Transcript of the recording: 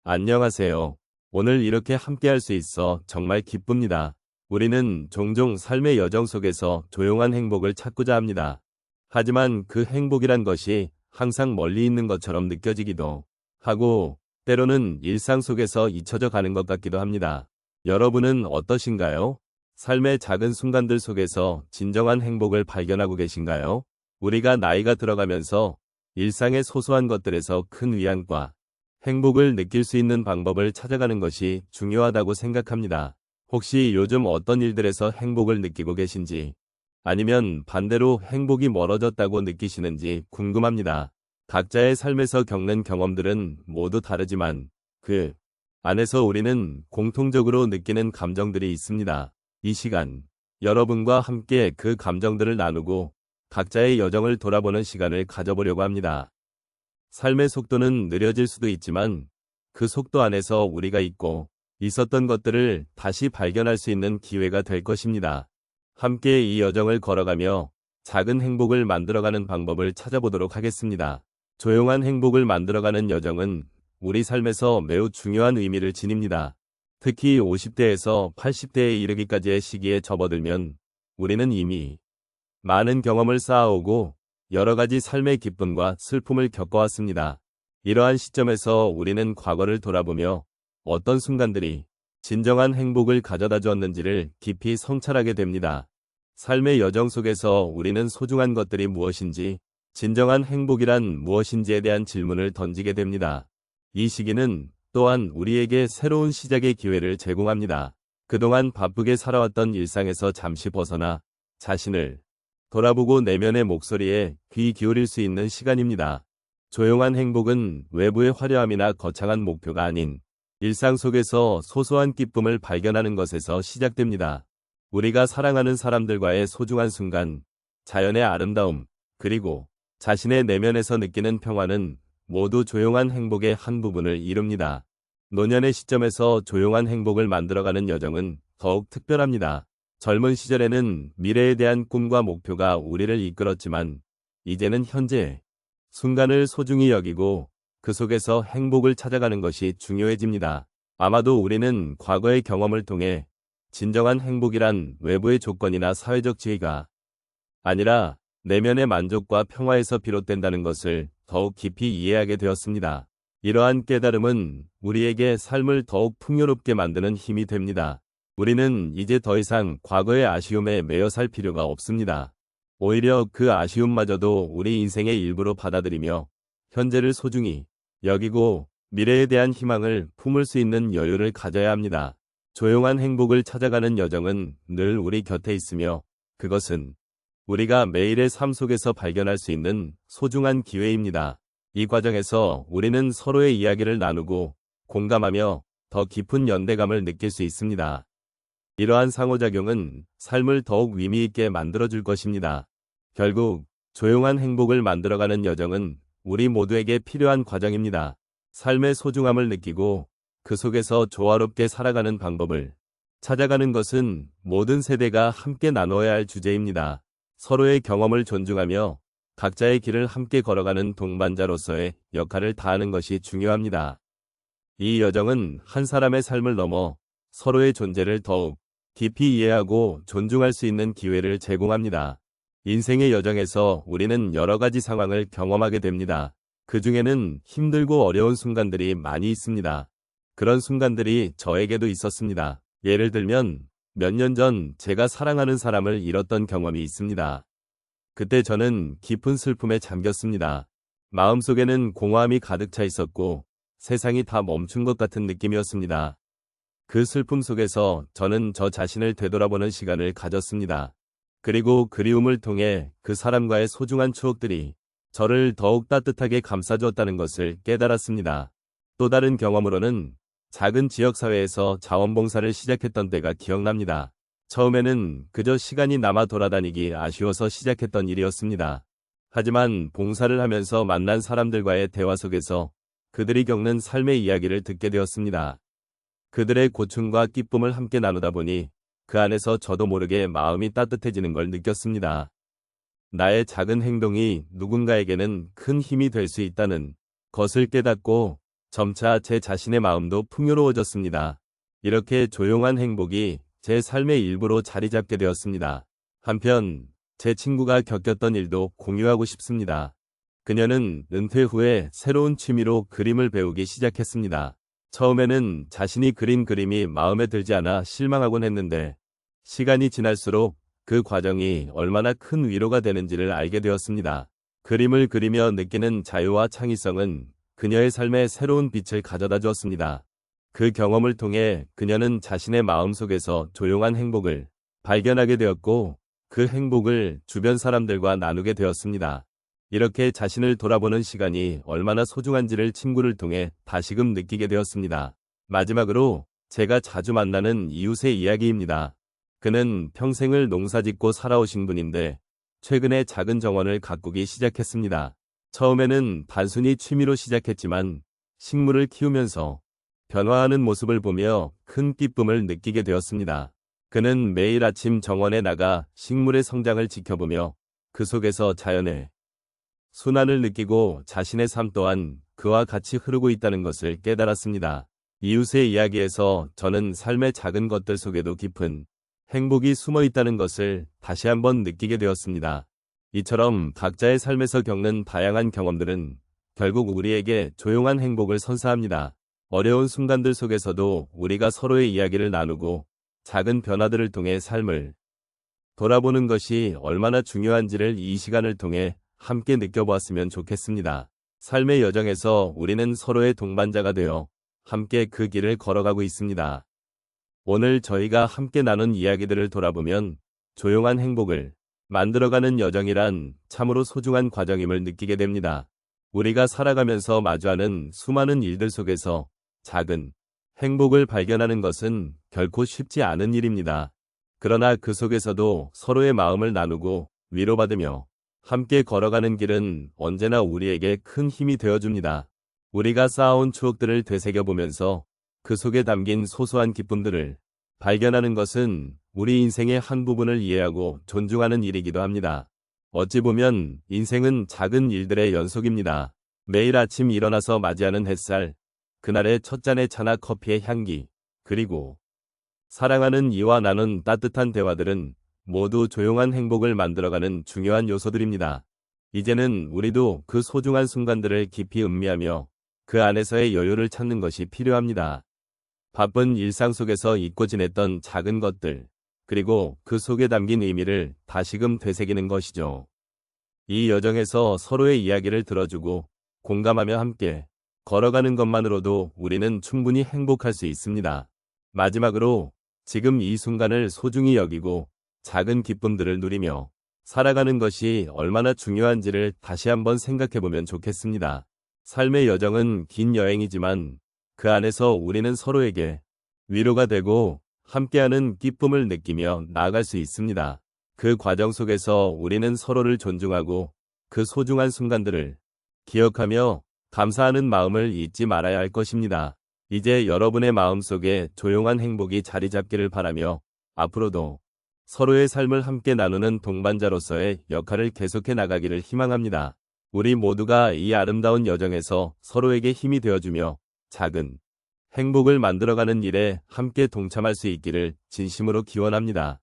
안녕하세요. 오늘 이렇게 함께할 수 있어 정말 기쁩니다. 우리는 종종 삶의 여정 속에서 조용한 행복을 찾고자 합니다. 하지만 그 행복이란 것이 항상 멀리 있는 것처럼 느껴지기도 하고, 때로는 일상 속에서 잊혀져 가는 것 같기도 합니다. 여러분은 어떠신가요? 삶의 작은 순간들 속에서 진정한 행복을 발견하고 계신가요? 우리가 나이가 들어가면서 일상의 소소한 것들에서 큰 위안과 행복을 느낄 수 있는 방법을 찾아가는 것이 중요하다고 생각합니다. 혹시 요즘 어떤 일들에서 행복을 느끼고 계신지, 아니면 반대로 행복이 멀어졌다고 느끼시는지 궁금합니다. 각자의 삶에서 겪는 경험들은 모두 다르지만 그 안에서 우리는 공통적으로 느끼는 감정들이 있습니다. 이 시간, 여러분과 함께 그 감정들을 나누고 각자의 여정을 돌아보는 시간을 가져보려고 합니다. 삶의 속도는 느려질 수도 있지만 그 속도 안에서 우리가 있고 있었던 것들을 다시 발견할 수 있는 기회가 될 것입니다. 함께 이 여정을 걸어가며 작은 행복을 만들어가는 방법을 찾아보도록 하겠습니다. 조용한 행복을 만들어가는 여정은 우리 삶에서 매우 중요한 의미를 지닙니다. 특히 50대에서 80대에 이르기까지의 시기에 접어들면 우리는 이미 많은 경험을 쌓아오고 여러 가지 삶의 기쁨과 슬픔을 겪어왔습니다. 이러한 시점에서 우리는 과거를 돌아보며 어떤 순간들이 진정한 행복을 가져다 주었는지를 깊이 성찰하게 됩니다. 삶의 여정 속에서 우리는 소중한 것들이 무엇인지, 진정한 행복이란 무엇인지에 대한 질문을 던지게 됩니다. 이 시기는 또한 우리에게 새로운 시작의 기회를 제공합니다. 그동안 바쁘게 살아왔던 일상에서 잠시 벗어나 자신을 돌아보고 내면의 목소리에 귀 기울일 수 있는 시간입니다. 조용한 행복은 외부의 화려함이나 거창한 목표가 아닌 일상 속에서 소소한 기쁨을 발견하는 것에서 시작됩니다. 우리가 사랑하는 사람들과의 소중한 순간, 자연의 아름다움, 그리고 자신의 내면에서 느끼는 평화는 모두 조용한 행복의 한 부분을 이룹니다. 노년의 시점에서 조용한 행복을 만들어가는 여정은 더욱 특별합니다. 젊은 시절에는 미래에 대한 꿈과 목표가 우리를 이끌었지만 이제는 현재 순간을 소중히 여기고 그 속에서 행복을 찾아가는 것이 중요해집니다. 아마도 우리는 과거의 경험을 통해 진정한 행복이란 외부의 조건이나 사회적 지위가 아니라 내면의 만족과 평화에서 비롯된다는 것을 더욱 깊이 이해하게 되었습니다. 이러한 깨달음은 우리에게 삶을 더욱 풍요롭게 만드는 힘이 됩니다. 우리는 이제 더 이상 과거의 아쉬움에 매여 살 필요가 없습니다. 오히려 그 아쉬움마저도 우리 인생의 일부로 받아들이며 현재를 소중히 여기고 미래에 대한 희망을 품을 수 있는 여유를 가져야 합니다. 조용한 행복을 찾아가는 여정은 늘 우리 곁에 있으며 그것은 우리가 매일의 삶 속에서 발견할 수 있는 소중한 기회입니다. 이 과정에서 우리는 서로의 이야기를 나누고 공감하며 더 깊은 연대감을 느낄 수 있습니다. 이러한 상호작용은 삶을 더욱 의미 있게 만들어줄 것입니다. 결국 조용한 행복을 만들어가는 여정은 우리 모두에게 필요한 과정입니다. 삶의 소중함을 느끼고 그 속에서 조화롭게 살아가는 방법을 찾아가는 것은 모든 세대가 함께 나눠야 할 주제입니다. 서로의 경험을 존중하며 각자의 길을 함께 걸어가는 동반자로서의 역할을 다하는 것이 중요합니다. 이 여정은 한 사람의 삶을 넘어 서로의 존재를 더욱 깊이 이해하고 존중할 수 있는 기회를 제공합니다. 인생의 여정에서 우리는 여러 가지 상황을 경험하게 됩니다. 그 중에는 힘들고 어려운 순간들이 많이 있습니다. 그런 순간들이 저에게도 있었습니다. 예를 들면 몇 년 전 제가 사랑하는 사람을 잃었던 경험이 있습니다. 그때 저는 깊은 슬픔에 잠겼습니다. 마음속에는 공허함이 가득 차 있었고 세상이 다 멈춘 것 같은 느낌이었습니다. 그 슬픔 속에서 저는 저 자신을 되돌아보는 시간을 가졌습니다. 그리고 그리움을 통해 그 사람과의 소중한 추억들이 저를 더욱 따뜻하게 감싸주었다는 것을 깨달았습니다. 또 다른 경험으로는 작은 지역사회에서 자원봉사를 시작했던 때가 기억납니다. 처음에는 그저 시간이 남아 돌아다니기 아쉬워서 시작했던 일이었습니다. 하지만 봉사를 하면서 만난 사람들과의 대화 속에서 그들이 겪는 삶의 이야기를 듣게 되었습니다. 그들의 고충과 기쁨을 함께 나누다 보니 그 안에서 저도 모르게 마음이 따뜻해지는 걸 느꼈습니다. 나의 작은 행동이 누군가에게는 큰 힘이 될 수 있다는 것을 깨닫고 점차 제 자신의 마음도 풍요로워졌습니다. 이렇게 조용한 행복이 제 삶의 일부로 자리 잡게 되었습니다. 한편 제 친구가 겪었던 일도 공유하고 싶습니다. 그녀는 은퇴 후에 새로운 취미로 그림을 배우기 시작했습니다. 처음에는 자신이 그린 그림이 마음에 들지 않아 실망하곤 했는데 시간이 지날수록 그 과정이 얼마나 큰 위로가 되는지를 알게 되었습니다. 그림을 그리며 느끼는 자유와 창의성은 그녀의 삶에 새로운 빛을 가져다 주었습니다. 그 경험을 통해 그녀는 자신의 마음속에서 조용한 행복을 발견하게 되었고 그 행복을 주변 사람들과 나누게 되었습니다. 이렇게 자신을 돌아보는 시간이 얼마나 소중한지를 친구를 통해 다시금 느끼게 되었습니다. 마지막으로 제가 자주 만나는 이웃의 이야기입니다. 그는 평생을 농사짓고 살아오신 분인데 최근에 작은 정원을 가꾸기 시작했습니다. 처음에는 단순히 취미로 시작했지만 식물을 키우면서 변화하는 모습을 보며 큰 기쁨을 느끼게 되었습니다. 그는 매일 아침 정원에 나가 식물의 성장을 지켜보며 그 속에서 자연의 순환을 느끼고 자신의 삶 또한 그와 같이 흐르고 있다는 것을 깨달았습니다. 이웃의 이야기에서 저는 삶의 작은 것들 속에도 깊은 행복이 숨어 있다는 것을 다시 한번 느끼게 되었습니다. 이처럼 각자의 삶에서 겪는 다양한 경험들은 결국 우리에게 조용한 행복을 선사합니다. 어려운 순간들 속에서도 우리가 서로의 이야기를 나누고 작은 변화들을 통해 삶을 돌아보는 것이 얼마나 중요한지를 이 시간을 통해 함께 느껴보았으면 좋겠습니다. 삶의 여정에서 우리는 서로의 동반자가 되어 함께 그 길을 걸어가고 있습니다. 오늘 저희가 함께 나눈 이야기들을 돌아보면 조용한 행복을 만들어가는 여정이란 참으로 소중한 과정임을 느끼게 됩니다. 우리가 살아가면서 마주하는 수많은 일들 속에서 작은 행복을 발견하는 것은 결코 쉽지 않은 일입니다. 그러나 그 속에서도 서로의 마음을 나누고 위로받으며 함께 걸어가는 길은 언제나 우리에게 큰 힘이 되어줍니다. 우리가 쌓아온 추억들을 되새겨보면서 그 속에 담긴 소소한 기쁨들을 발견하는 것은 우리 인생의 한 부분을 이해하고 존중하는 일이기도 합니다. 어찌 보면 인생은 작은 일들의 연속입니다. 매일 아침 일어나서 맞이하는 햇살, 그날의 첫 잔의 차나 커피의 향기, 그리고 사랑하는 이와 나눈 따뜻한 대화들은 모두 조용한 행복을 만들어가는 중요한 요소들입니다. 이제는 우리도 그 소중한 순간들을 깊이 음미하며 그 안에서의 여유를 찾는 것이 필요합니다. 바쁜 일상 속에서 잊고 지냈던 작은 것들, 그리고 그 속에 담긴 의미를 다시금 되새기는 것이죠. 이 여정에서 서로의 이야기를 들어주고 공감하며 함께 걸어가는 것만으로도 우리는 충분히 행복할 수 있습니다. 마지막으로 지금 이 순간을 소중히 여기고 작은 기쁨들을 누리며 살아가는 것이 얼마나 중요한지를 다시 한번 생각해보면 좋겠습니다. 삶의 여정은 긴 여행이지만 그 안에서 우리는 서로에게 위로가 되고 함께하는 기쁨을 느끼며 나아갈 수 있습니다. 그 과정 속에서 우리는 서로를 존중하고 그 소중한 순간들을 기억하며 감사하는 마음을 잊지 말아야 할 것입니다. 이제 여러분의 마음속에 조용한 행복이 자리 잡기를 바라며 앞으로도 서로의 삶을 함께 나누는 동반자로서의 역할을 계속해 나가기를 희망합니다. 우리 모두가 이 아름다운 여정에서 서로에게 힘이 되어주며 작은 행복을 만들어가는 일에 함께 동참할 수 있기를 진심으로 기원합니다.